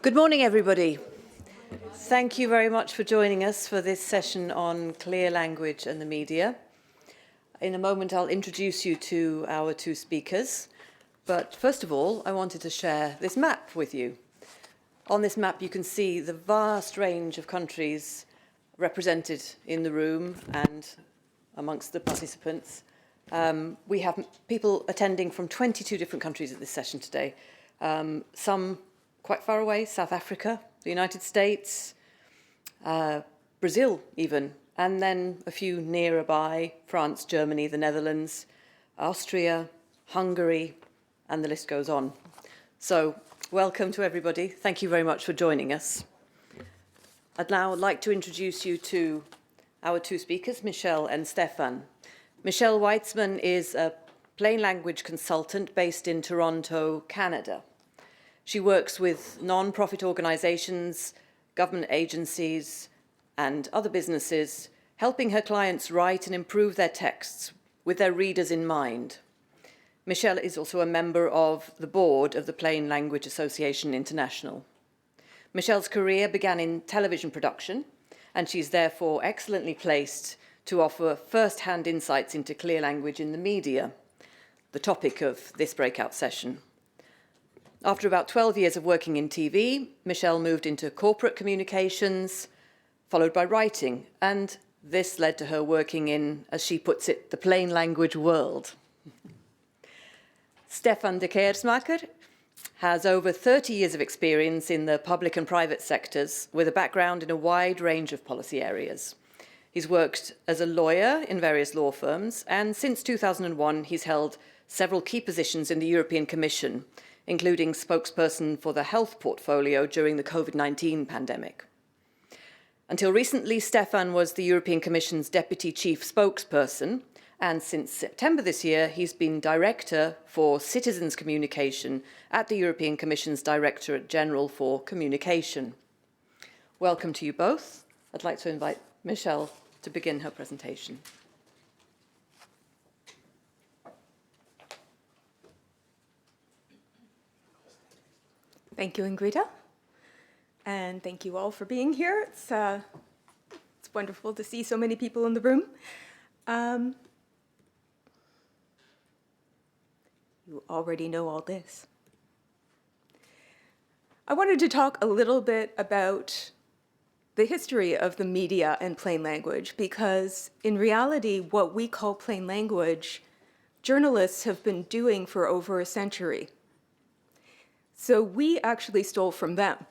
Good morning, everybody. Thank you very much for joining us for this session on clear language and the media. In a moment, I'll introduce you to our two speakers. But first of all, I wanted to share this map with you. On this map, you can see the vast range of countries represented in the room and amongst the participants. We have people attending from 22 different countries at this session today. Some quite far away, South Africa, the United States, Brazil even, and then a few nearby, France, Germany, the Netherlands, Austria, Hungary, and the list goes on. So welcome to everybody. Thank you very much for joining us. I'd now like to introduce you to our two speakers, Michelle and Stefan. Michelle WAITZMAN is a plain language consultant based in Toronto, Canada. She works with non-profit organizations, government agencies, and other businesses, helping her clients write and improve their texts with their readers in mind. Michelle is also a member of the board of the Plain Language Association International. Michelle's career began in television production, and she's therefore excellently placed to offer first-hand insights into clear language in the media, the topic of this breakout session. After about 12 years of working in TV, Michelle moved into corporate communications, followed by writing, and this led to her working in, as she puts it, the plain language world. Stefan de KEERSMAECKER has over 30 years of experience in the public and private sectors with a background in a wide range of policy areas. He's worked as a lawyer in various law firms, and since 2001, he's held several key positions in the European Commission, including spokesperson for the health portfolio during the COVID-19 pandemic. Until recently, Stefan was the European Commission's deputy chief spokesperson, and since September this year, he's been director for citizens communication at the European Commission's Directorate General for Communication. Welcome to you both. I'd like to invite Michelle to begin her presentation. Thank you, Ingrida, and thank you all for being here. It's wonderful to see so many people in the room. You already know all this. I wanted to talk a little bit about the history of the media and plain language, because in reality, what we call plain language, journalists have been doing for over a century. So we actually stole from them.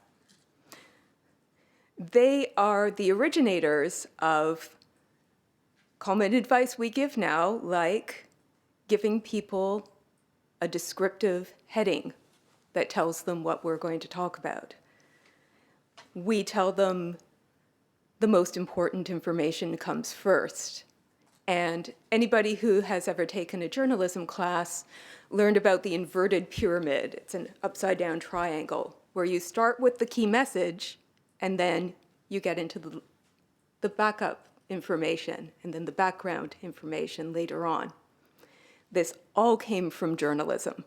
They are the originators of common advice we give now, like giving people a descriptive heading that tells them what we're going to talk about. We tell them the most important information comes first. And anybody who has ever taken a journalism class learned about the inverted pyramid. It's an upside-down triangle where you start with the key message and then you get into the backup information and then the background information later on. This all came from journalism.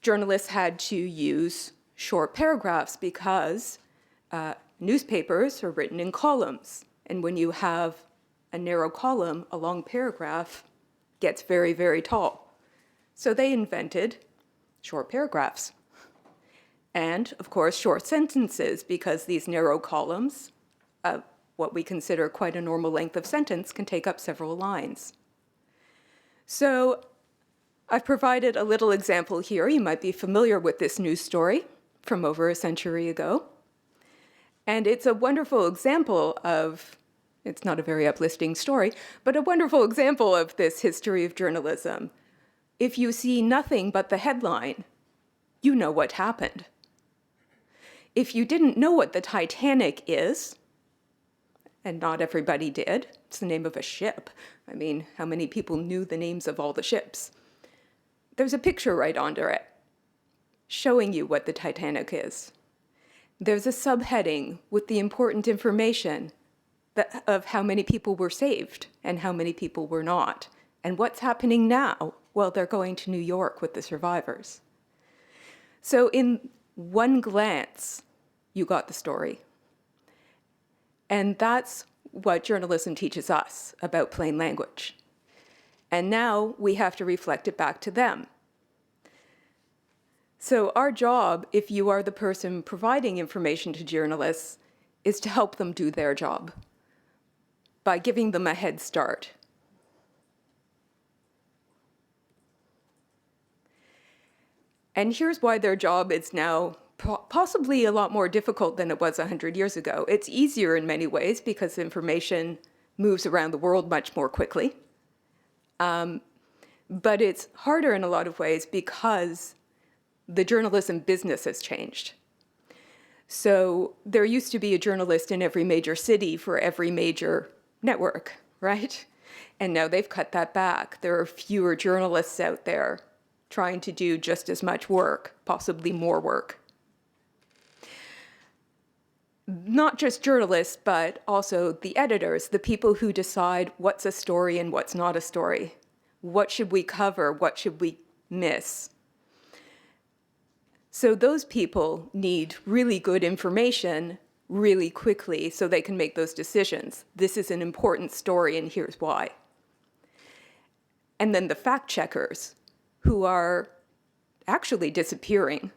Journalists had to use short paragraphs because newspapers are written in columns. And when you have a narrow column, a long paragraph gets very, very tall. So they invented short paragraphs. And, of course, short sentences, because these narrow columns, what we consider quite a normal length of sentence, can take up several lines. So I've provided a little example here. You might be familiar with this news story from over a century ago. And it's a wonderful example of, it's not a very uplifting story, but a wonderful example of this history of journalism. If you see nothing but the headline, you know what happened. If you didn't know what the Titanic is, and not everybody did, it's the name of a ship. I mean, how many people knew the names of all the ships? There's a picture right under it showing you what the Titanic is. There's a subheading with the important information of how many people were saved and how many people were not. And what's happening now? Well, they're going to New York with the survivors. So in one glance, you got the story. And that's what journalism teaches us about plain language. And now we have to reflect it back to them. So our job, if you are the person providing information to journalists, is to help them do their job by giving them a head start. And here's why their job is now possibly a lot more difficult than it was 100 years ago. It's easier in many ways because information moves around the world much more quickly. But it's harder in a lot of ways because the journalism business has changed. So there used to be a journalist in every major city for every major network, right? And now they've cut that back. There are fewer journalists out there trying to do just as much work, possibly more work. Not just journalists, but also the editors, the people who decide what's a story and what's not a story. What should we cover? What should we miss? So those people need really good information really quickly so they can make those decisions. This is an important story and here's why. And then the fact checkers, who are actually disappearing.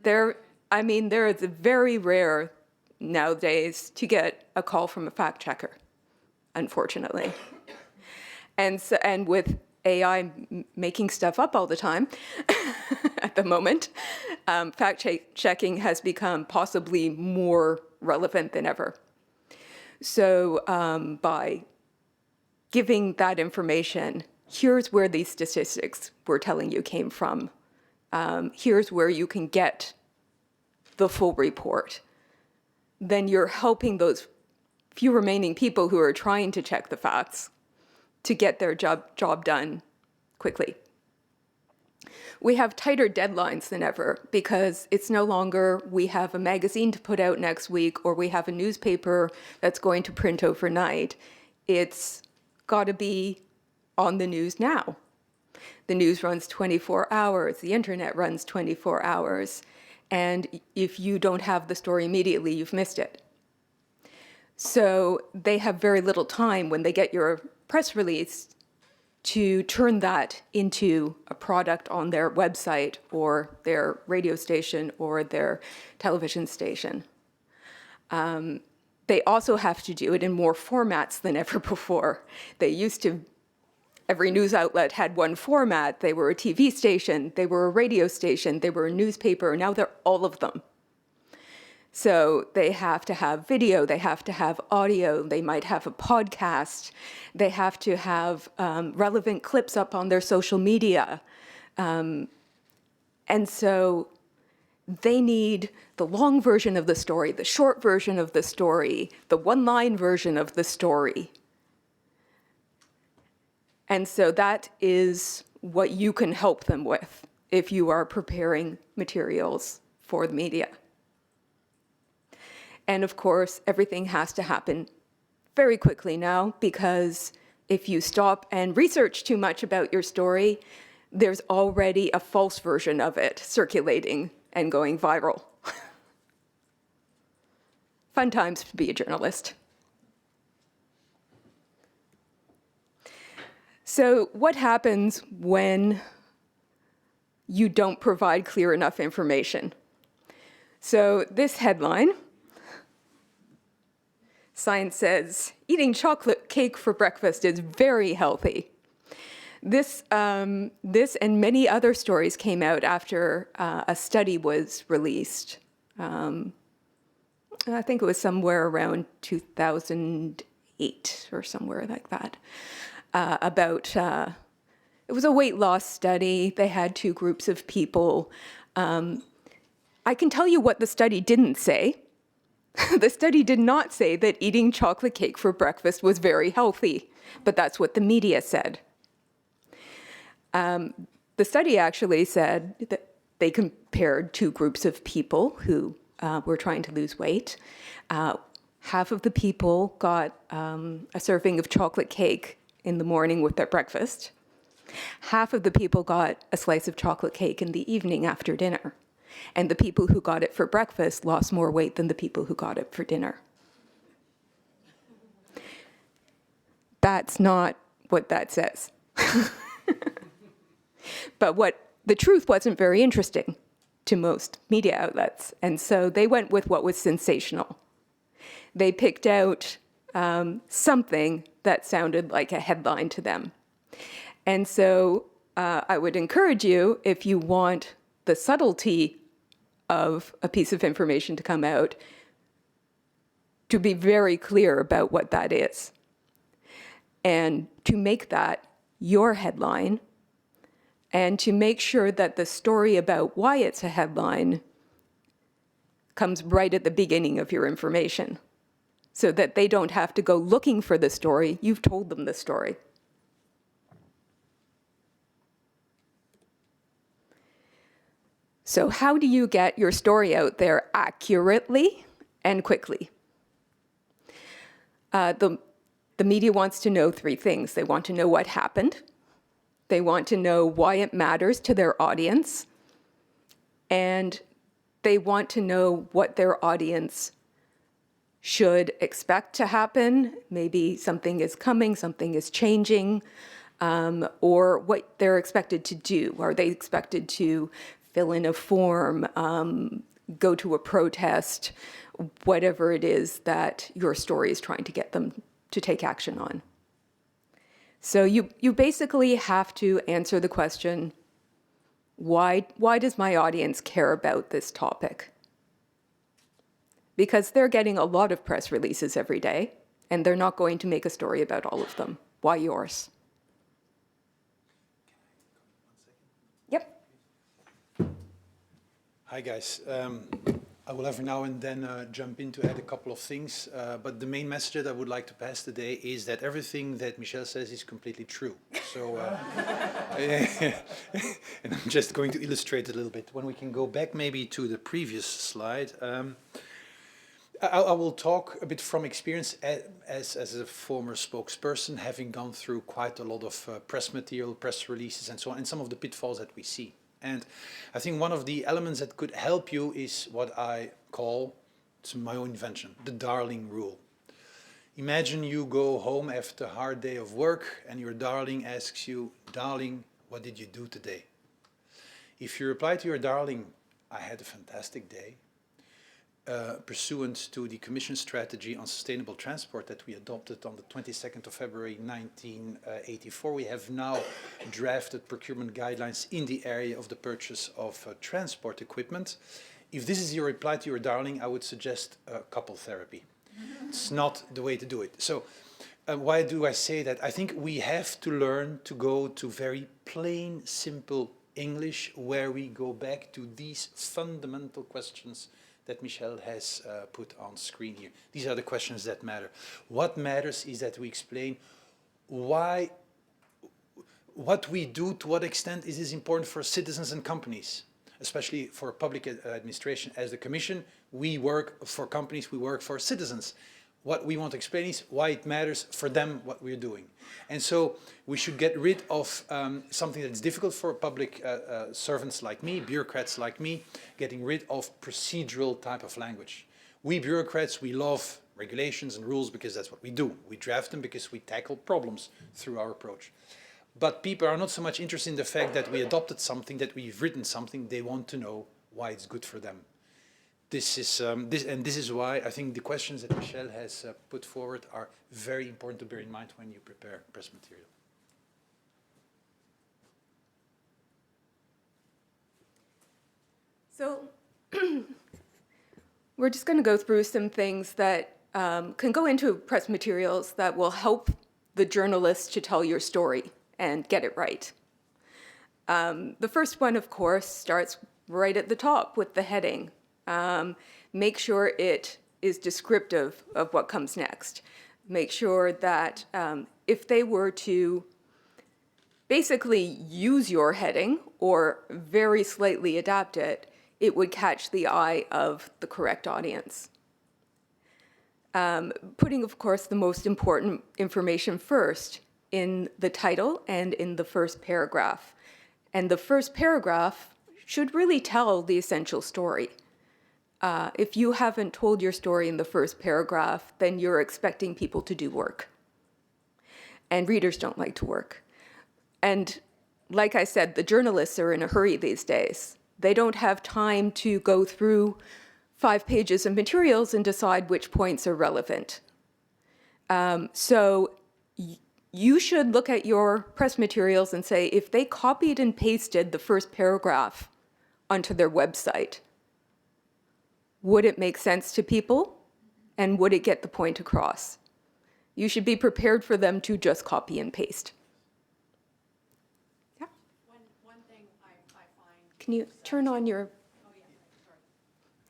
It's very rare nowadays to get a call from a fact checker, unfortunately. And with AI making stuff up all the time at the moment, fact-checking has become possibly more relevant than ever. So by giving that information, here's where these statistics we're telling you came from. Here's where you can get the full report. Then you're helping those few remaining people who are trying to check the facts to get their job done quickly. We have tighter deadlines than ever because it's no longer we have a magazine to put out next week or we have a newspaper that's going to print overnight. It's got to be on the news now. The news runs 24 hours, the internet runs 24 hours, and if you don't have the story immediately, you've missed it. So they have very little time when they get your press release to turn that into a product on their website or their radio station or their television station. They also have to do it in more formats than ever before. They used to, every news outlet had one format. They were a TV station, they were a radio station, they were a newspaper, now they're all of them. So they have to have video, they have to have audio, they might have a podcast, they have to have relevant clips up on their social media. And so they need the long version of the story, the short version of the story, the one-line version of the story. And so that is what you can help them with if you are preparing materials for the media. And of course, everything has to happen very quickly now, because if you stop and research too much about your story, there's already a false version of it circulating and going viral. Fun times to be a journalist. So what happens when you don't provide clear enough information? So this headline, Science says, eating chocolate cake for breakfast is very healthy. This and many other stories came out after a study was released. I think it was somewhere around 2008 or somewhere like that. It was a weight loss study. They had two groups of people. I can tell you what the study didn't say. The study did not say that eating chocolate cake for breakfast was very healthy, but that's what the media said. The study actually said that they compared two groups of people who were trying to lose weight. Half of the people got a serving of chocolate cake in the morning with their breakfast, Half of the people got a slice of chocolate cake in the evening after dinner. And the people who got it for breakfast lost more weight than the people who got it for dinner. That's not what that says. But the truth wasn't very interesting to most media outlets, and so they went with what was sensational. They picked out something that sounded like a headline to them. And so I would encourage you, if you want the subtlety of a piece of information to come out, to be very clear about what that is, and to make that your headline, and to make sure that the story about why it's a headline comes right at the beginning of your information, so that they don't have to go looking for the story. You've told them the story. So how do you get your story out there accurately and quickly? The media wants to know three things. They want to know what happened. They want to know why it matters to their audience. And they want to know what their audience should expect to happen. Maybe something is coming, something is changing, or what they're expected to do. Are they expected to fill in a form, go to a protest, whatever it is that your story is trying to get them to take action on? So you basically have to answer the question, why does my audience care about this topic? Because they're getting a lot of press releases every day, and they're not going to make a story about all of them. Why yours? Yep. Hi, guys. I will every now and then jump in to add a couple of things, but the main message that I would like to pass today is that everything that Michelle says is completely true. So, and I'm just going to illustrate it a little bit. When we can go back maybe to the previous slide, I will talk a bit from experience as a former spokesperson, having gone through quite a lot of press material, press releases and so on, and some of the pitfalls that we see. And I think one of the elements that could help you is what I call, it's my own invention, the darling rule. Imagine you go home after a hard day of work and your darling asks you, darling, what did you do today? If you reply to your darling, I had a fantastic day, pursuant to the Commission strategy on sustainable transport that we adopted on the 22nd of February 1984, we have now drafted procurement guidelines in the area of the purchase of transport equipment. If this is your reply to your darling, I would suggest couple therapy. It's not the way to do it. So why do I say that? I think we have to learn to go to very plain, simple English, where we go back to these fundamental questions that Michelle has put on screen here. These are the questions that matter. What matters is that we explain why, what we do, to what extent is this important for citizens and companies, especially for public administration. As the Commission, we work for companies, we work for citizens. What we want to explain is why it matters for them what we're doing. And so we should get rid of something that's difficult for public servants like me, bureaucrats like me, getting rid of procedural type of language. We bureaucrats, we love regulations and rules because that's what we do. We draft them because we tackle problems through our approach. But people are not so much interested in the fact that we adopted something, that we've written something. They want to know why it's good for them. This is why I think the questions that Michelle has put forward are very important to bear in mind when you prepare press material. So we're just going to go through some things that can go into press materials that will help the journalist to tell your story and get it right. The first one, of course, starts right at the top with the heading. Make sure it is descriptive of what comes next. Make sure that if they were to basically use your heading or very slightly adapt it, it would catch the eye of the correct audience. Putting, of course, the most important information first in the title and in the first paragraph. And the first paragraph should really tell the essential story. If you haven't told your story in the first paragraph, then you're expecting people to do work. And readers don't like to work. And like I said, the journalists are in a hurry these days. They don't have time to go through 5 pages of materials and decide which points are relevant. So you should look at your press materials and say, if they copied and pasted the first paragraph onto their website, would it make sense to people? And would it get the point across? You should be prepared for them to just copy and paste. Yeah? One thing I find... Can you turn on your... Oh, yeah, sorry.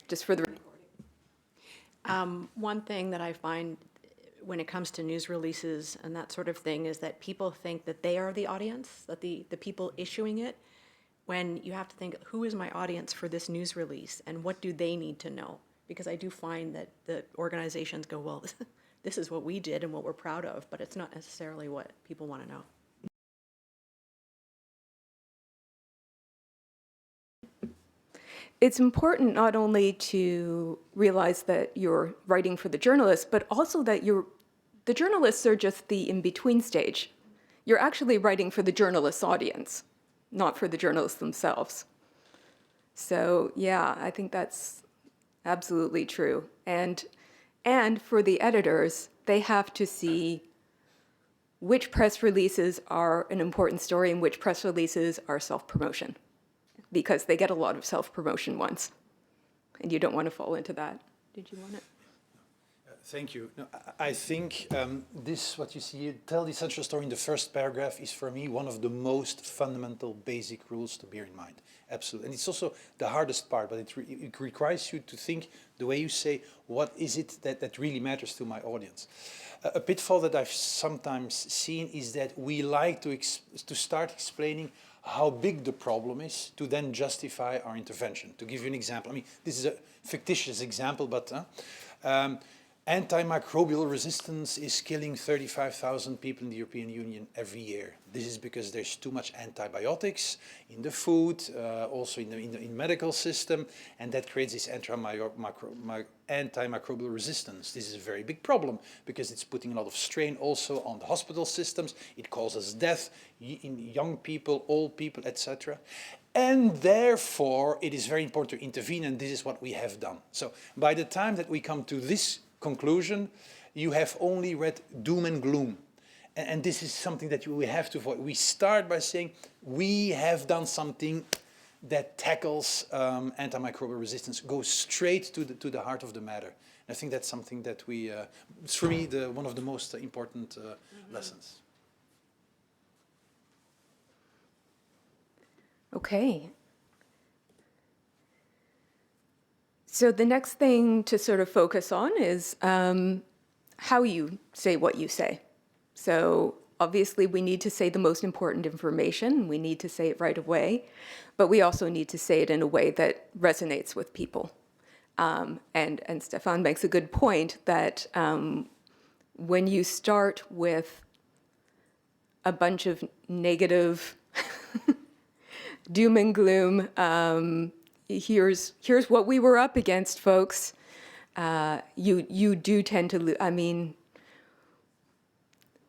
Just for the recording. One thing that I find when it comes to news releases and that sort of thing is that people think that they are the audience, that the people issuing it, when you have to think, who is my audience for this news release and what do they need to know? Because I do find that the organizations go, well, this is what we did and what we're proud of, but it's not necessarily what people want to know. It's important not only to realize that you're writing for the journalists, but also that the journalists are just the in-between stage. You're actually writing for the journalist's audience, not for the journalists themselves. So yeah, I think that's absolutely true. And for the editors, they have to see which press releases are an important story and which press releases are self-promotion, because they get a lot of self-promotion ones, and you don't want to fall into that. Did you want it? Thank you. No, I think this, what you see here, tell the essential story in the first paragraph, is for me one of the most fundamental basic rules to bear in mind. Absolutely. And it's also the hardest part, but it requires you to think the way you say, what is it that really matters to my audience? A pitfall that I've sometimes seen is that we like to start explaining how big the problem is to then justify our intervention. To give you an example, I mean, this is a fictitious example, but antimicrobial resistance is killing 35,000 people in the European Union every year. This is because there's too much antibiotics in the food, also in the medical system, and that creates this antimicrobial resistance. This is a very big problem because it's putting a lot of strain also on the hospital systems. It causes death in young people, old people, etc. And therefore, it is very important to intervene, and this is what we have done. So by the time that we come to this conclusion, you have only read doom and gloom. And this is something that we have to avoid. We start by saying we have done something that tackles antimicrobial resistance, goes straight to the heart of the matter. And I think that's something that it's for me one of the most important lessons. Okay. So the next thing to sort of focus on is how you say what you say. So obviously we need to say the most important information. We need to say it right away, but we also need to say it in a way that resonates with people. And Stefan makes a good point that when you start with a bunch of negative doom and gloom, here's what we were up against, folks. You do tend to, I mean,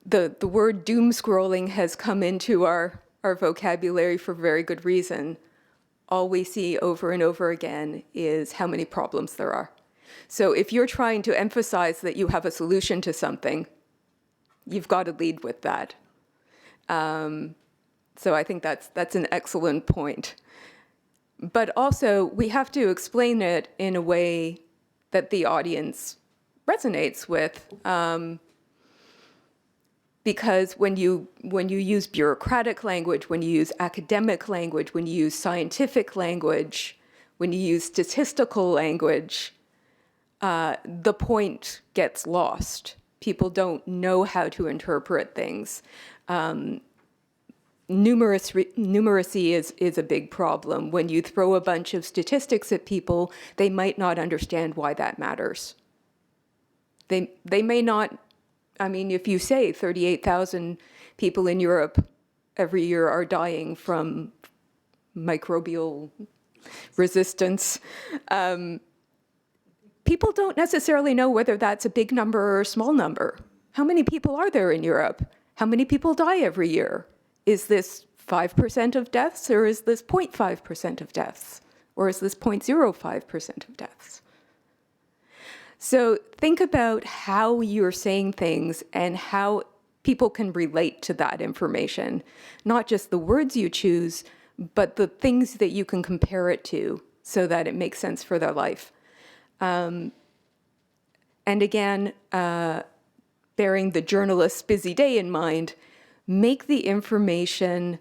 the word doom scrolling has come into our vocabulary for very good reason. All we see over and over again is how many problems there are. So if you're trying to emphasize that you have a solution to something, you've got to lead with that. So I think that's an excellent point. But also, we have to explain it in a way that the audience resonates with. Because when you use bureaucratic language, when you use academic language, when you use scientific language, when you use statistical language, the point gets lost. People don't know how to interpret things. Numeracy is a big problem. When you throw a bunch of statistics at people, they might not understand why that matters. They may not, I mean, if you say 38,000 people in Europe every year are dying from microbial resistance. People don't necessarily know whether that's a big number or a small number. How many people are there in Europe? How many people die every year? Is this 5% of deaths, or is this 0.5% of deaths? Or is this 0.05% of deaths? So think about how you're saying things and how people can relate to that information. Not just the words you choose, but the things that you can compare it to so that it makes sense for their life. And again, bearing the journalist's busy day in mind, make the information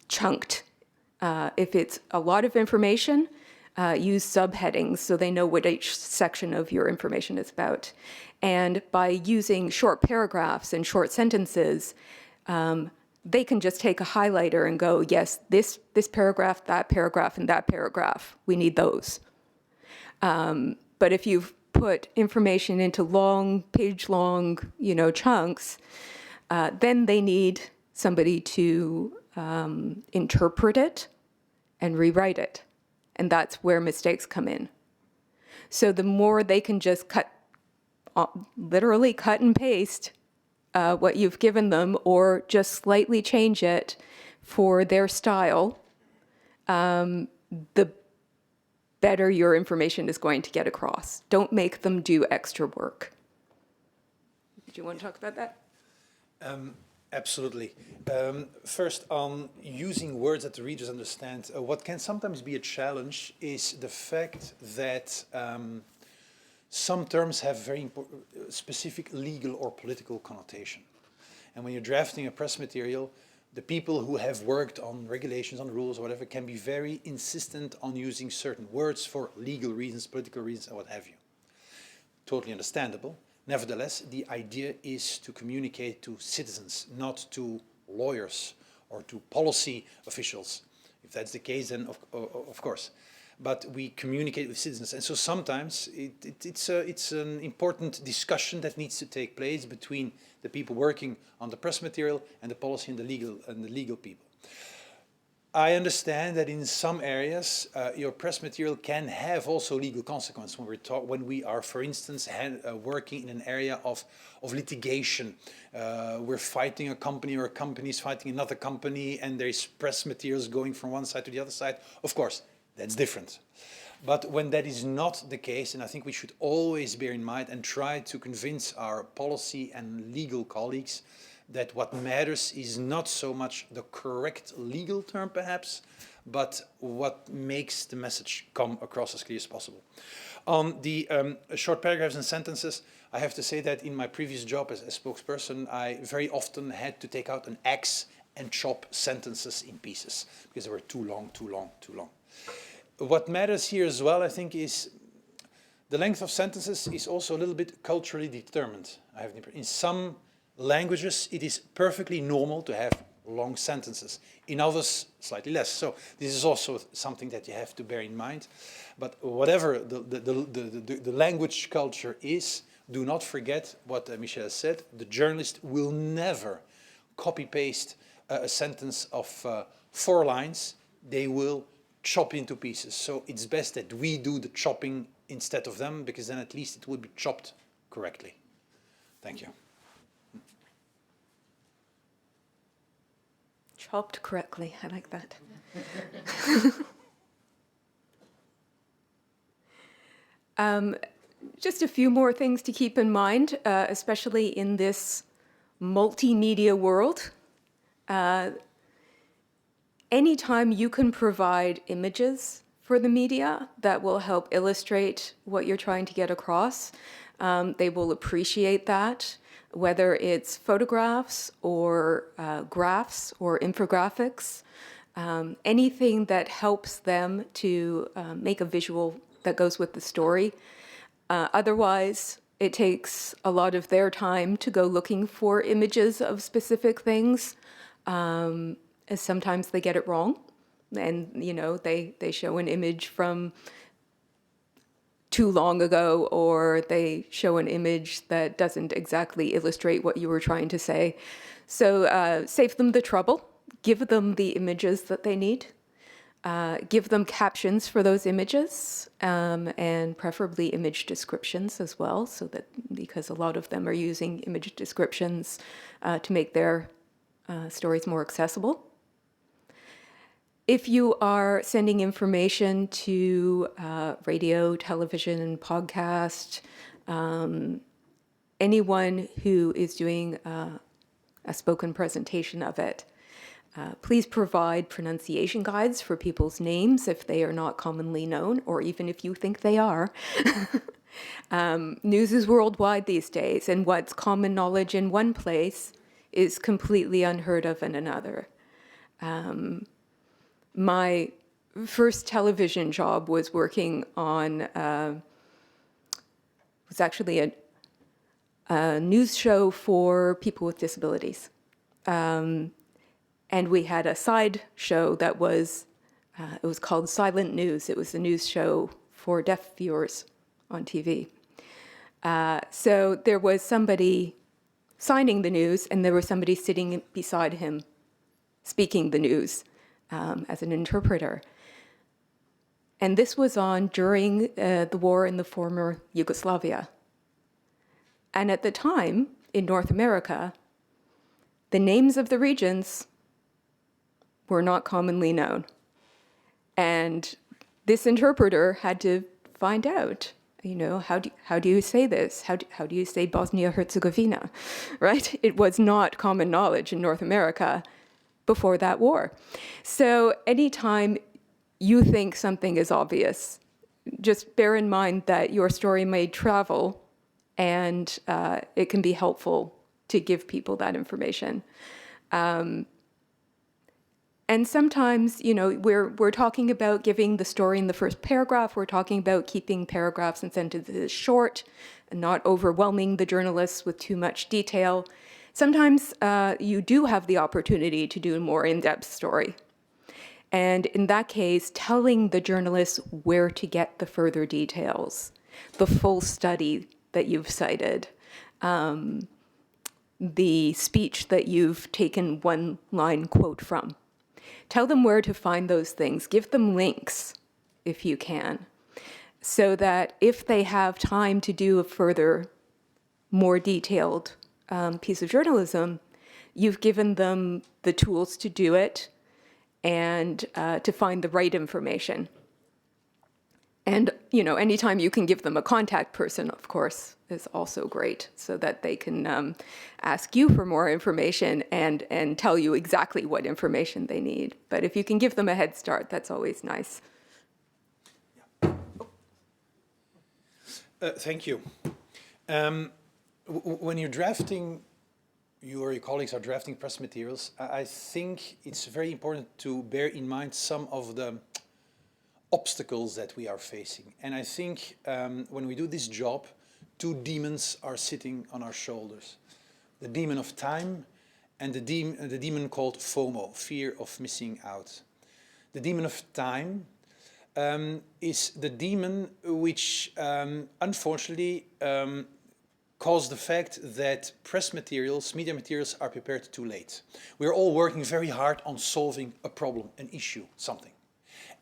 chunked. If it's a lot of information, use subheadings so they know what each section of your information is about. And by using short paragraphs and short sentences, they can just take a highlighter and go, yes, this paragraph, and that paragraph, we need those. But if you've put information into long, page-long, chunks, then they need somebody to interpret it and rewrite it. And that's where mistakes come in. So the more they can just literally cut and paste what you've given them, or just slightly change it for their style, the better your information is going to get across. Don't make them do extra work. Do you want to talk about that? Absolutely. First, on using words that the readers understand, what can sometimes be a challenge is the fact that some terms have very specific legal or political connotation. And when you're drafting a press material, the people who have worked on regulations, on rules, or whatever, can be very insistent on using certain words for legal reasons, political reasons, and what have you. Totally understandable. Nevertheless, the idea is to communicate to citizens, not to lawyers or to policy officials. If that's the case, then of course. But we communicate with citizens, and so sometimes it's an important discussion that needs to take place between the people working on the press material and the policy and the legal people. I understand that in some areas your press material can have also legal consequences when we are, for instance, working in an area of litigation. We're fighting a company, or a company is fighting another company, and there's press materials going from one side to the other side. Of course, that's different. But when that is not the case, and I think we should always bear in mind and try to convince our policy and legal colleagues that what matters is not so much the correct legal term, perhaps, but what makes the message come across as clear as possible. On the short paragraphs and sentences, I have to say that in my previous job as spokesperson, I very often had to take out an axe and chop sentences in pieces because they were too long. What matters here as well, I think, is the length of sentences is also a little bit culturally determined. In some languages, it is perfectly normal to have long sentences. In others, slightly less. So this is also something that you have to bear in mind. But whatever the language culture is, do not forget what Michel said. The journalist will never copy-paste a sentence of 4 lines. They will chop into pieces. So it's best that we do the chopping instead of them, because then at least it will be chopped correctly. Thank you. Chopped correctly, I like that. Just a few more things to keep in mind, especially in this multimedia world. Anytime you can provide images for the media that will help illustrate what you're trying to get across, they will appreciate that, whether it's photographs or graphs or infographics, anything that helps them to make a visual that goes with the story. Otherwise, it takes a lot of their time to go looking for images of specific things. As sometimes they get it wrong, and they show an image from too long ago, or they show an image that doesn't exactly illustrate what you were trying to say. So save them the trouble, give them the images that they need, give them captions for those images, and preferably image descriptions as well, so that, because a lot of them are using image descriptions to make their stories more accessible. If you are sending information to radio, television, podcast, anyone who is doing a spoken presentation of it, please provide pronunciation guides for people's names if they are not commonly known, or even if you think they are. News is worldwide these days, and what's common knowledge in one place is completely unheard of in another. My first television job was working on, was actually a news show for people with disabilities. And we had a side show that was, it was called Silent News. It was a news show for deaf viewers on TV. So there was somebody signing the news, and there was somebody sitting beside him speaking the news as an interpreter. And this was on during the war in the former Yugoslavia. And at the time, in North America, the names of the regions were not commonly known. And this interpreter had to find out, you know, how do you say this? How do you say Bosnia-Herzegovina, right? It was not common knowledge in North America before that war. So anytime you think something is obvious, just bear in mind that your story may travel, and it can be helpful to give people that information. And sometimes, you know, we're talking about giving the story in the first paragraph. We're talking about keeping paragraphs and sentences short and not overwhelming the journalists with too much detail. Sometimes you do have the opportunity to do a more in-depth story. And in that case, telling the journalists where to get the further details, the full study that you've cited, the speech that you've taken one line quote from. Tell them where to find those things. Give them links, if you can, so that if they have time to do a further, more detailed piece of journalism, you've given them the tools to do it and to find the right information. And, you know, anytime you can give them a contact person, of course, is also great, so that they can ask you for more information and tell you exactly what information they need. But if you can give them a head start, that's always nice. Thank you. When you're drafting, you or your colleagues are drafting press materials, I think it's very important to bear in mind some of the obstacles that we are facing. And I think when we do this job, two demons are sitting on our shoulders. The demon of time and the demon called FOMO, fear of missing out. The demon of time is the demon which unfortunately caused the fact that press materials, media materials are prepared too late. We're all working very hard on solving a problem, an issue, something.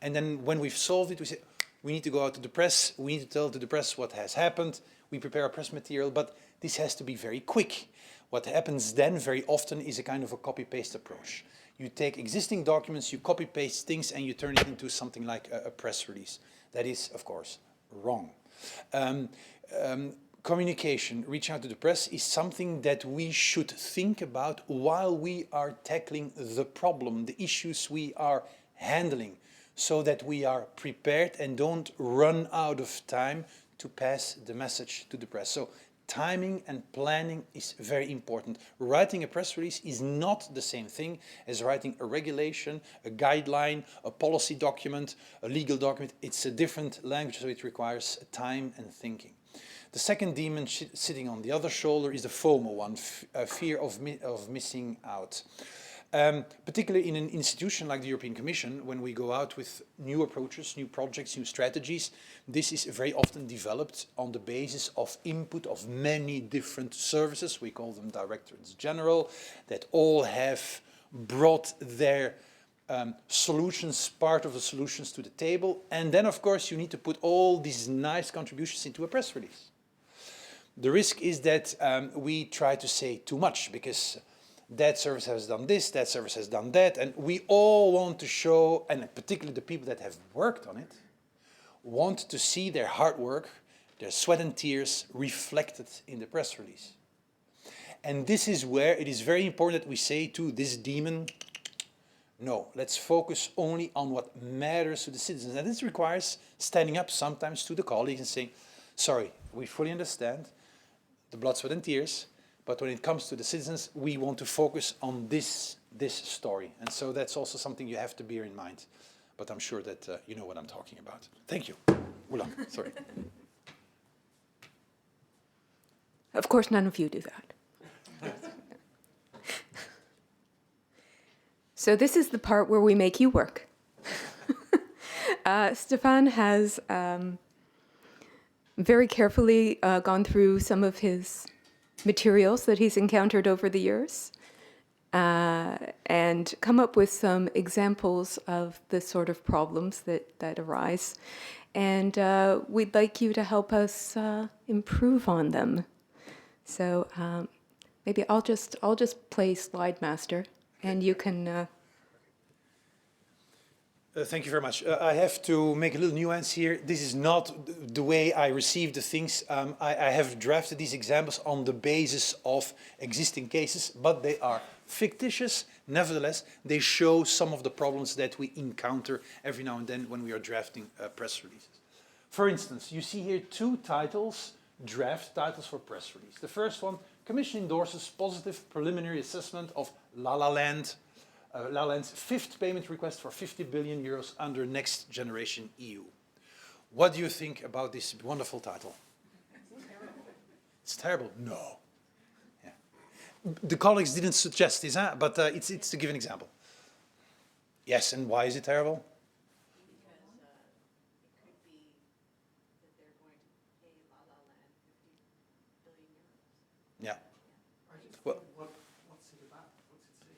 And then when we've solved it, we say, we need to go out to the press, we need to tell to the press what has happened, we prepare a press material, but this has to be very quick. What happens then very often is a kind of a copy-paste approach. You take existing documents, you copy-paste things, and you turn it into something like a press release. That is, of course, wrong. Communication, reach out to the press, is something that we should think about while we are tackling the problem, the issues we are handling, so that we are prepared and don't run out of time to pass the message to the press. So timing and planning is very important. Writing a press release is not the same thing as writing a regulation, a guideline, a policy document, a legal document. It's a different language, so it requires time and thinking. The second demon sitting on the other shoulder is the FOMO one, fear of missing out. Particularly in an institution like the European Commission, when we go out with new approaches, new projects, new strategies, this is very often developed on the basis of input of many different services. We call them directorates general, that all have brought their solutions, part of the solutions to the table. And then, of course, you need to put all these nice contributions into a press release. The risk is that we try to say too much, because that service has done this, that service has done that, and we all want to show, and particularly the people that have worked on it, want to see their hard work, their sweat and tears reflected in the press release. And this is where it is very important that we say to this demon, no, let's focus only on what matters to the citizens. And this requires standing up sometimes to the colleagues and saying, sorry, we fully understand the blood, sweat and tears, but when it comes to the citizens, we want to focus on this story. And so that's also something you have to bear in mind. But I'm sure that you know what I'm talking about. Thank you. Oolong, sorry. Of course, none of you do that. So this is the part where we make you work. Stefan has very carefully gone through some of his materials that he's encountered over the years and come up with some examples of the sort of problems that arise. And we'd like you to help us improve on them. So maybe I'll just play Slide Master, and you can... Thank you very much. I have to make a little nuance here. This is not the way I receive the things. I have drafted these examples on the basis of existing cases, but they are fictitious. Nevertheless, they show some of the problems that we encounter every now and then when we are drafting press releases. For instance, you see here two titles, draft titles for press release. The first one, Commission endorses positive preliminary assessment of La La Land's fifth payment request for 50 billion euros under Next Generation EU. What do you think about this wonderful title? It's terrible. No. Yeah. The colleagues didn't suggest this, huh? But it's to give an example. Yes, and why is it terrible? Because it could be that they're going to pay La La Land 50 billion euros. Yeah. Well, what's it about? What's it say?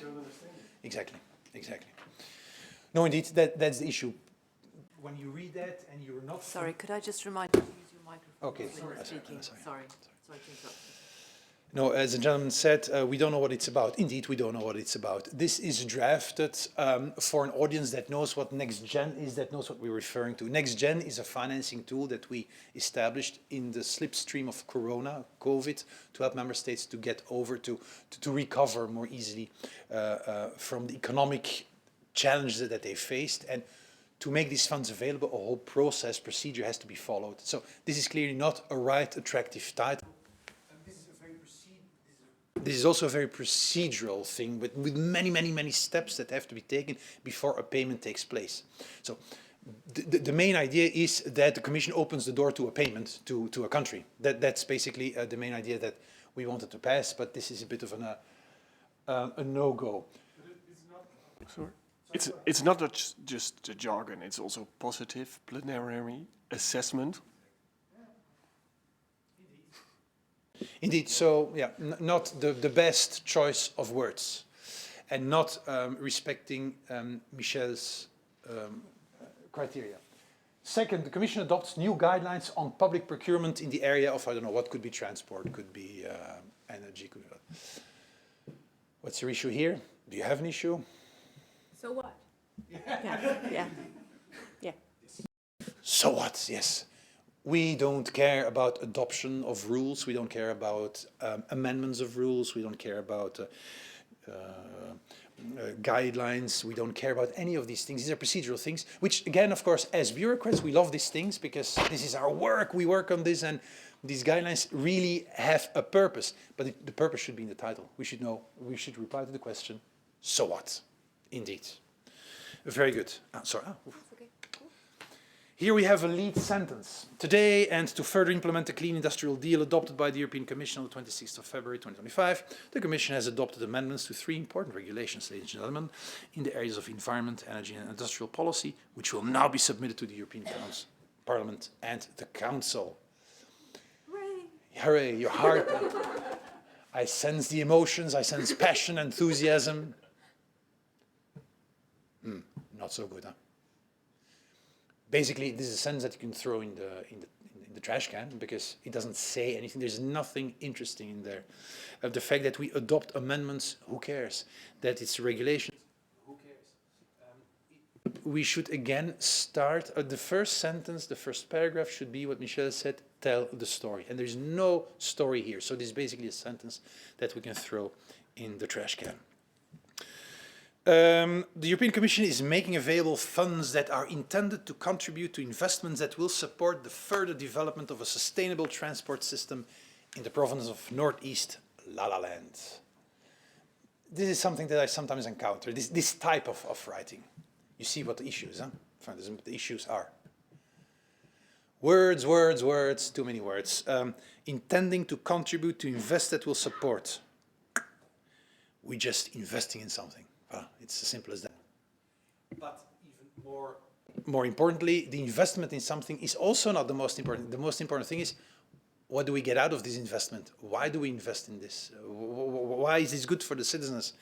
I don't understand it. Exactly, exactly. No, indeed, that's the issue. When you read that and you're not... Sorry, could I just remind you to use your microphone Okay, when you're speaking? sorry. Sorry to interrupt. No, as the gentleman said, we don't know what it's about. Indeed, we don't know what it's about. This is drafted for an audience that knows what Next Gen is, that knows what we're referring to. Next Gen is a financing tool that we established in the slipstream of Corona, COVID, to help member states to get over, to recover more easily from the economic challenges that they faced. And to make these funds available, a whole procedure has to be followed. So this is clearly not a right, attractive title. This is also a very procedural thing with many steps that have to be taken before a payment takes place. So the main idea is that the Commission opens the door to a payment to a country. That's basically the main idea that we wanted to pass, but this is a bit of a no-go. It's not just the jargon, it's also positive preliminary assessment. Indeed, so yeah, not the best choice of words, and not respecting Michel's criteria. Second, the Commission adopts new guidelines on public procurement in the area of, I don't know, what could be transport, could be energy. What's your issue here? Do you have an issue? So what? Yeah. So what? Yes. We don't care about adoption of rules. We don't care about amendments of rules. We don't care about guidelines. We don't care about any of these things. These are procedural things, which again, of course, as bureaucrats, we love these things because this is our work. We work on this, and these guidelines really have a purpose. But the purpose should be in the title. We should know. We should reply to the question, so what? Indeed. Very good. Sorry. Okay. Here we have a lead sentence. Today, and to further implement the Clean Industrial Deal adopted by the European Commission on the 26th of February 2025, the Commission has adopted amendments to 3 important regulations, ladies and gentlemen, in the areas of environment, energy and industrial policy, which will now be submitted to the European Council, Parliament and the Council. Hooray! Hooray, your heart. I sense the emotions, I sense passion, enthusiasm. Not so good, huh? Basically, this is a sentence that you can throw in the trash can because it doesn't say anything. There's nothing interesting in there. The fact that we adopt amendments, who cares? That it's a regulation, who cares? We should again start, the first sentence, the first paragraph should be what Michel said, tell the story. And there's no story here. So this is basically a sentence that we can throw in the trash can. The European Commission is making available funds that are intended to contribute to investments that will support the further development of a sustainable transport system in the province of Northeast Lalaland. This is something that I sometimes encounter, this type of writing. You see what the issues, huh? The issues are. Words, words, words, too many words. Intending to contribute to invest that will support. We're just investing in something. It's as simple as that. But even more importantly, the investment in something is also not the most important. The most important thing is, what do we get out of this investment? Why do we invest in this? Why is this good for the citizens?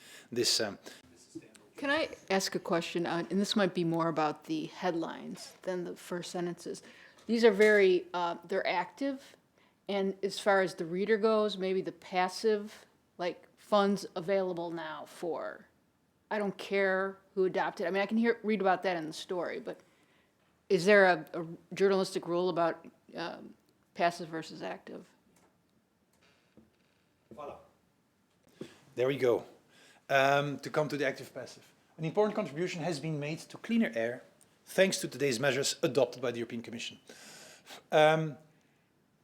Can I ask a question? And this might be more about the headlines than the first sentences. These are very, they're active. And as far as the reader goes, maybe the passive, like funds available now for, I don't care who adopted. I mean, I can read about that in the story, but is there a journalistic rule about passive versus active? Voilà. There we go. To come to the active-passive. An important contribution has been made to cleaner air thanks to today's measures adopted by the European Commission.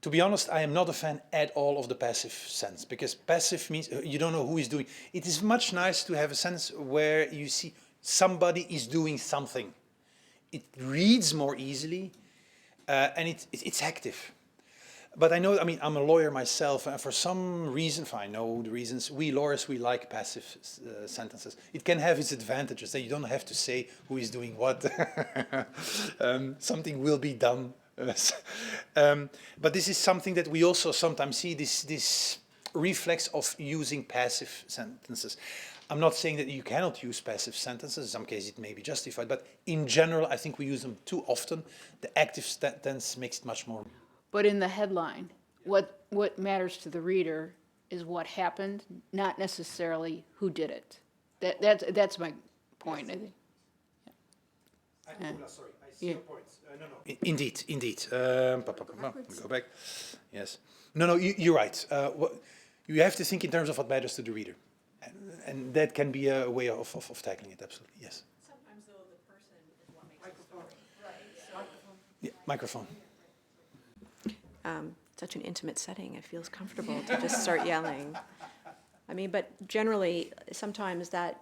To be honest, I am not a fan at all of the passive sense, because passive means you don't know who is doing. It is much nice to have a sense where you see somebody is doing something. It reads more easily, and it's active. But I know, I mean, I'm a lawyer myself, and for some reason, if I know the reasons, we lawyers, we like passive sentences. It can have its advantages, that you don't have to say who is doing what. Something will be done. But this is something that we also sometimes see, this reflex of using passive sentences. I'm not saying that you cannot use passive sentences. In some cases it may be justified, but in general I think we use them too often. The active tense makes it much more. But in the headline, what matters to the reader is what happened, not necessarily who did it. That's my point, I think. Sorry, I see your point. No. Indeed. Go back. Yes. No, you're right. You have to think in terms of what matters to the reader. And that can be a way of tackling it, absolutely, yes. Sometimes, though, the person is what makes the story. Right. Yeah, microphone. Such an intimate setting, it feels comfortable to just start yelling. I mean, but generally, sometimes that,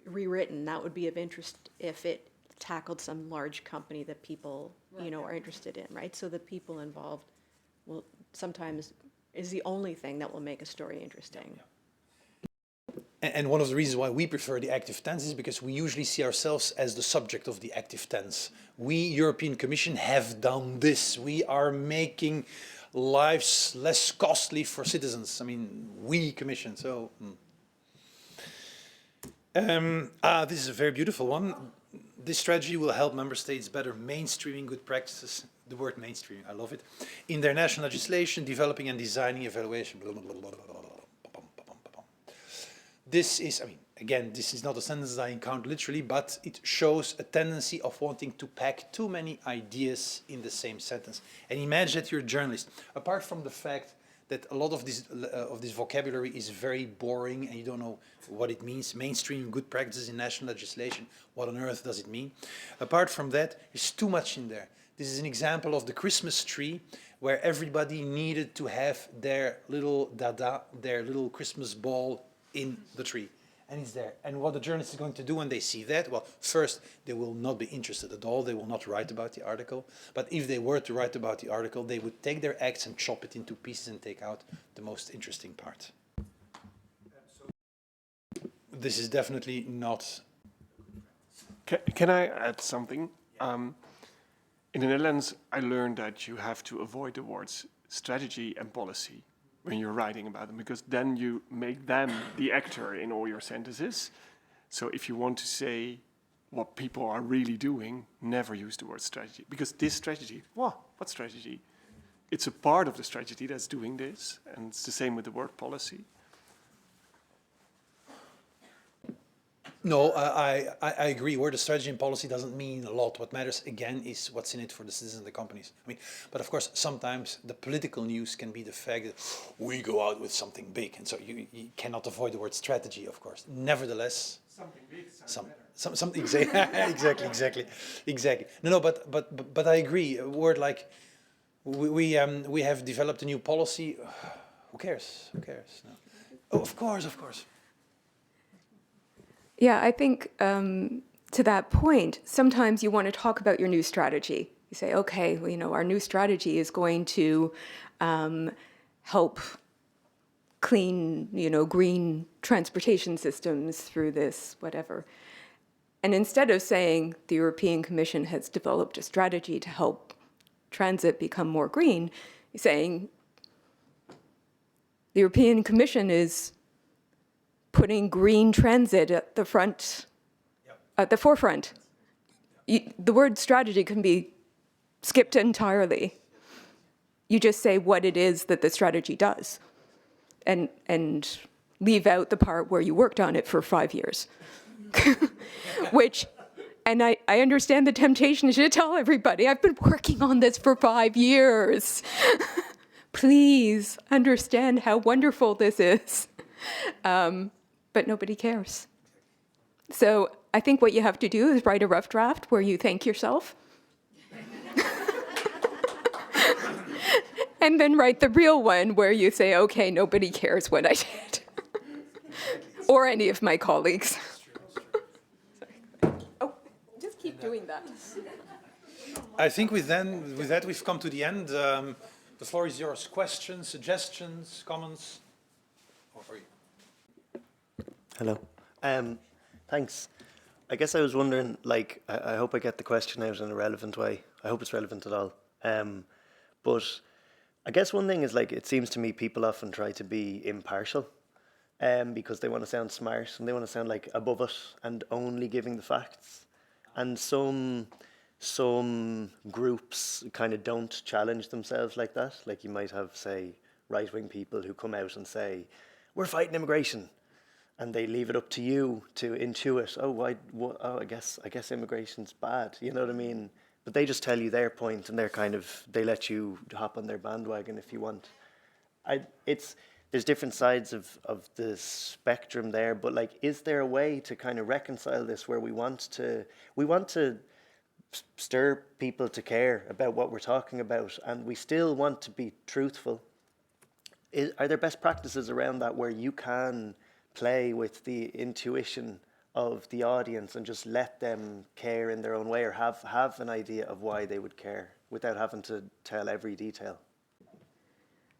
rewritten, that would be of interest if it tackled some large company that people, are interested in, right? So the people involved will sometimes is the only thing that will make a story interesting. And one of the reasons why we prefer the active tense is because we usually see ourselves as the subject of the active tense. We, European Commission, have done this. We are making lives less costly for citizens. I mean, we Commission, so... this is a very beautiful one. This strategy will help member states better mainstreaming good practices. The word mainstreaming, I love it. In their national legislation, developing and designing evaluation. Blah, blah, blah, blah, blah, blah. This is, I mean, again, this is not a sentence that I encounter literally, but it shows a tendency of wanting to pack too many ideas in the same sentence. And imagine that you're a journalist. Apart from the fact that a lot of this vocabulary is very boring and you don't know what it means, mainstream good practices in national legislation, what on earth does it mean? Apart from that, there's too much in there. This is an example of the Christmas tree where everybody needed to have their little dada, their little Christmas ball in the tree. and it's there. And what the journalist is going to do when they see that, well, first, they will not be interested at all. They will not write about the article. But if they were to write about the article, they would take their eggs and chop it into pieces and take out the most interesting part. This is definitely not... Can I add something? In the Netherlands, I learned that you have to avoid the words strategy and policy when you're writing about them, because then you make them the actor in all your sentences. So if you want to say what people are really doing, never use the word strategy, because this strategy, what strategy? It's a part of the strategy that's doing this, and it's the same with the word policy. No, I agree. Word of strategy and policy doesn't mean a lot. What matters, again, is what's in it for the citizens and the companies. I mean, but of course, sometimes the political news can be the fact that we go out with something big. And so you cannot avoid the word strategy, of course. Nevertheless, something big sounds better. Exactly. No, but I agree. A word like, we have developed a new policy. Who cares? No. Oh, of course. Yeah, I think to that point, sometimes you want to talk about your new strategy. You say, okay, well, you know, our new strategy is going to help clean, you know, green transportation systems through this, whatever. And instead of saying the European Commission has developed a strategy to help transit become more green, you're saying the European Commission is putting green transit at the front, at the forefront. The word strategy can be skipped entirely. You just say what it is that the strategy does, and leave out the part where you worked on it for 5 years. And I understand the temptation to tell everybody, I've been working on this for 5 years. Please understand how wonderful this is. But nobody cares. So I think what you have to do is write a rough draft where you thank yourself. And then write the real one where you say, okay, nobody cares what I did. Or any of my colleagues. Oh, just keep doing that. I think with that we've come to the end. The floor is yours. Questions, suggestions, comments? Over you. Hello. Thanks. I guess I was wondering, like, I hope I get the question out in a relevant way. I hope it's relevant at all. But I guess one thing is, like, it seems to me people often try to be impartial because they want to sound smart and they want to sound like above it and only giving the facts. And some groups kind of don't challenge themselves like that. Like, you might have, say, right-wing people who come out and say, we're fighting immigration. And they leave it up to you to intuit, I guess immigration's bad, you know what I mean? But they just tell you their point and they let you hop on their bandwagon if you want. There's different sides of the spectrum there, but like, is there a way to kind of reconcile this where we want to stir people to care about what we're talking about and we still want to be truthful? Are there best practices around that where you can play with the intuition of the audience and just let them care in their own way or have an idea of why they would care without having to tell every detail?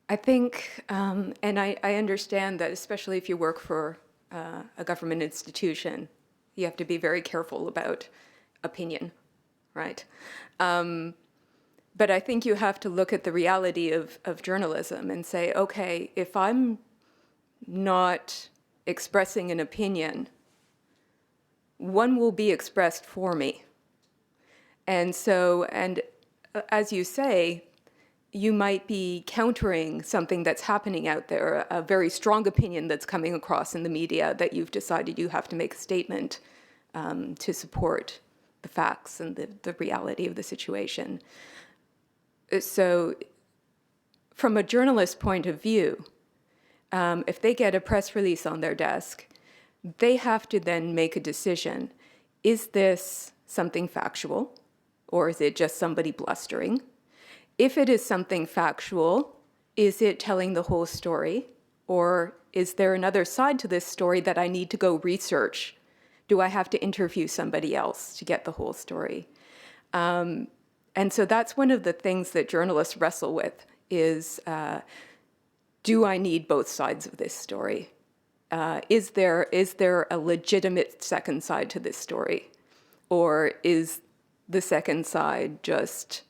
I think, and I understand that especially if you work for a government institution, you have to be very careful about opinion, right? But I think you have to look at the reality of journalism and say, okay, if I'm not expressing an opinion, one will be expressed for me. And so, and as you say, you might be countering something that's happening out there, a very strong opinion that's coming across in the media that you've decided you have to make a statement to support the facts and the reality of the situation. So from a journalist's point of view, if they get a press release on their desk, they have to then make a decision. Is this something factual, or is it just somebody blustering? If it is something factual, is it telling the whole story, or is there another side to this story that I need to go research? Do I have to interview somebody else to get the whole story? And so that's one of the things that journalists wrestle with is, do I need both sides of this story? Is there a legitimate second side to this story? Or is the second side just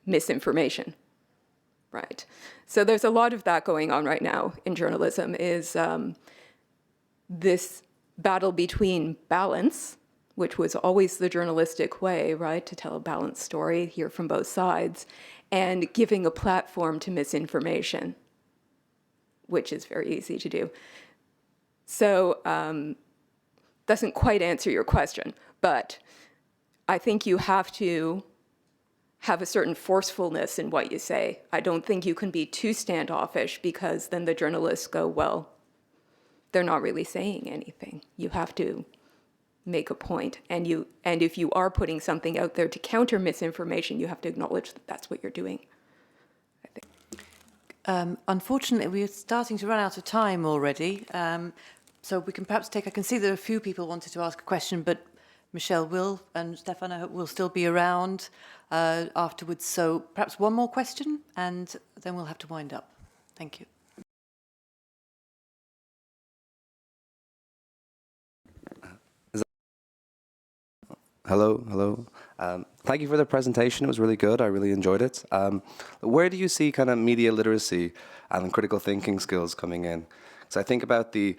misinformation, right? So there's a lot of that going on right now in journalism, is this battle between balance, which was always the journalistic way, right, to tell a balanced story, hear from both sides, and giving a platform to misinformation, which is very easy to do. So doesn't quite answer your question, but I think you have to have a certain forcefulness in what you say. I don't think you can be too standoffish, because then the journalists go, well, they're not really saying anything. You have to make a point. And if you are putting something out there to counter misinformation, you have to acknowledge that that's what you're doing, I think. Unfortunately, we're starting to run out of time already. So we can perhaps take, I can see there are a few people wanted to ask a question, but Michelle will, and Stefan, I hope will still be around afterwards. So perhaps one more question, and then we'll have to wind up. Thank you. Hello, hello. Thank you for the presentation. It was really good. I really enjoyed it. Where do you see kind of media literacy and critical thinking skills coming in? Because I think about the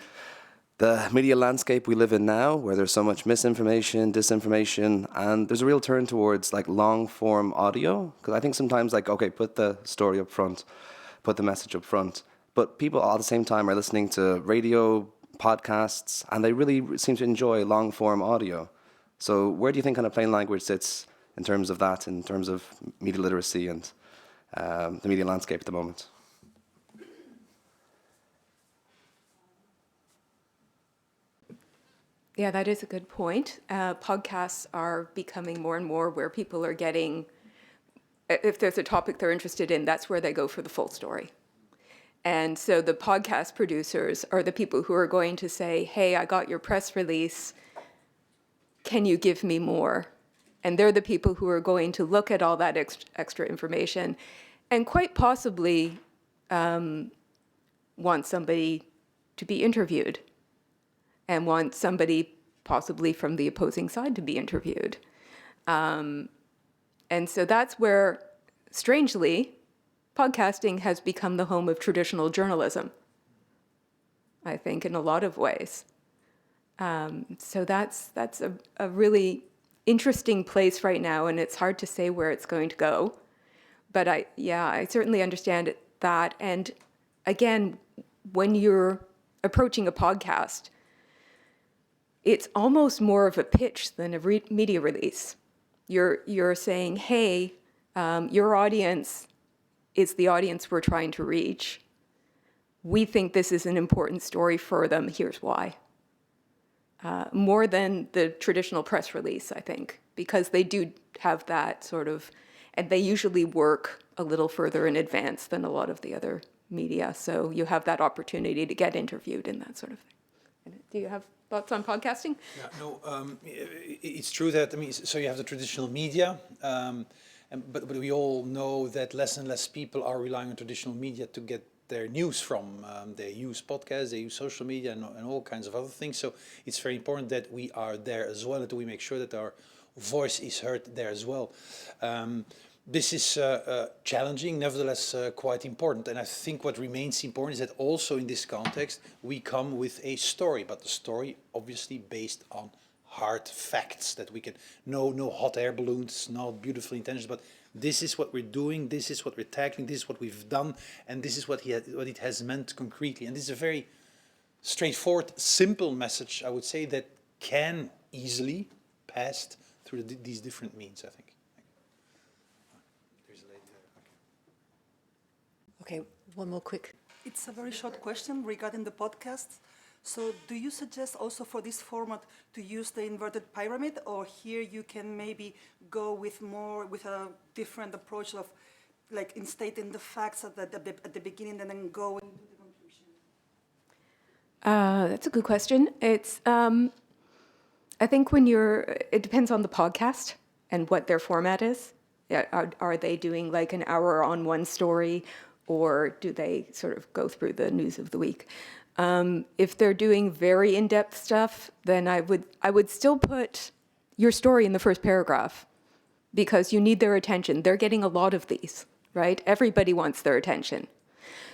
media landscape we live in now, where there's so much misinformation, disinformation, and there's a real turn towards like long-form audio. Because I think sometimes, like, okay, put the story up front, put the message up front, but people all at the same time are listening to radio, podcasts, and they really seem to enjoy long-form audio. So where do you think kind of plain language sits in terms of that, in terms of media literacy and the media landscape at the moment? Yeah, that is a good point. Podcasts are becoming more and more where people are getting, if there's a topic they're interested in, that's where they go for the full story. And so the podcast producers are the people who are going to say, hey, I got your press release, can you give me more? And they're the people who are going to look at all that extra information and quite possibly want somebody to be interviewed and want somebody possibly from the opposing side to be interviewed. And so that's where, strangely, podcasting has become the home of traditional journalism, I think, in a lot of ways. So that's a really interesting place right now, and it's hard to say where it's going to go. But I certainly understand that. And again, when you're approaching a podcast, it's almost more of a pitch than a media release. You're saying, hey, your audience is the audience we're trying to reach. We think this is an important story for them. Here's why. More than the traditional press release, I think, because they do have that sort of, and they usually work a little further in advance than a lot of the other media. So you have that opportunity to get interviewed and that sort of thing. Do you have thoughts on podcasting? Yeah, no, it's true that, I mean, so you have the traditional media, but we all know that less and less people are relying on traditional media to get their news from. They use podcasts, they use social media and all kinds of other things. So it's very important that we are there as well, and that we make sure that our voice is heard there as well. This is challenging, nevertheless quite important. And I think what remains important is that also in this context, we come with a story, but the story obviously based on hard facts that we can, no hot air balloons, no beautiful intentions, but this is what we're doing, this is what we're tackling, this is what we've done, and this is what it has meant concretely. And this is a very straightforward, simple message, I would say, that can easily pass through these different means, I think. There's a lady there. Okay, one more quick. It's a very short question regarding the podcasts. So do you suggest also for this format to use the inverted pyramid, or here you can maybe go with a different approach of like instating the facts at the beginning and then going to the conclusion? That's a good question. It's, I think it depends on the podcast and what their format is. Yeah, are they doing like an hour on one story, or do they sort of go through the news of the week? If they're doing very in-depth stuff, then I would still put your story in the first paragraph, because you need their attention. They're getting a lot of these, right? Everybody wants their attention.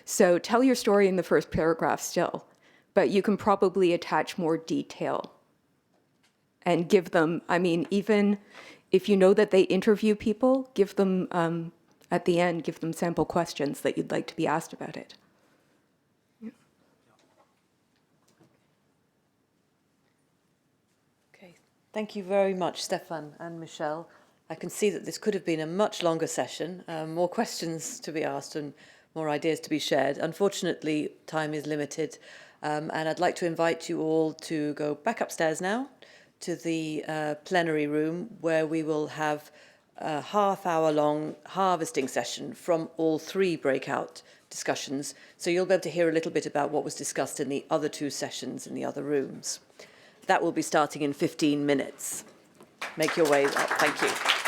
So tell your story in the first paragraph still, but you can probably attach more detail and give them, I mean, even if you know that they interview people, give them, at the end, give them sample questions that you'd like to be asked about it. Okay, thank you very much, Stefan and Michelle. I can see that this could have been a much longer session, more questions to be asked and more ideas to be shared. Unfortunately, time is limited, and I'd like to invite you all to go back upstairs now to the plenary room, where we will have a half-hour-long harvesting session from all 3 breakout discussions. So you'll be able to hear a little bit about what was discussed in the other 2 sessions in the other rooms. That will be starting in 15 minutes. Make your way up. Thank you.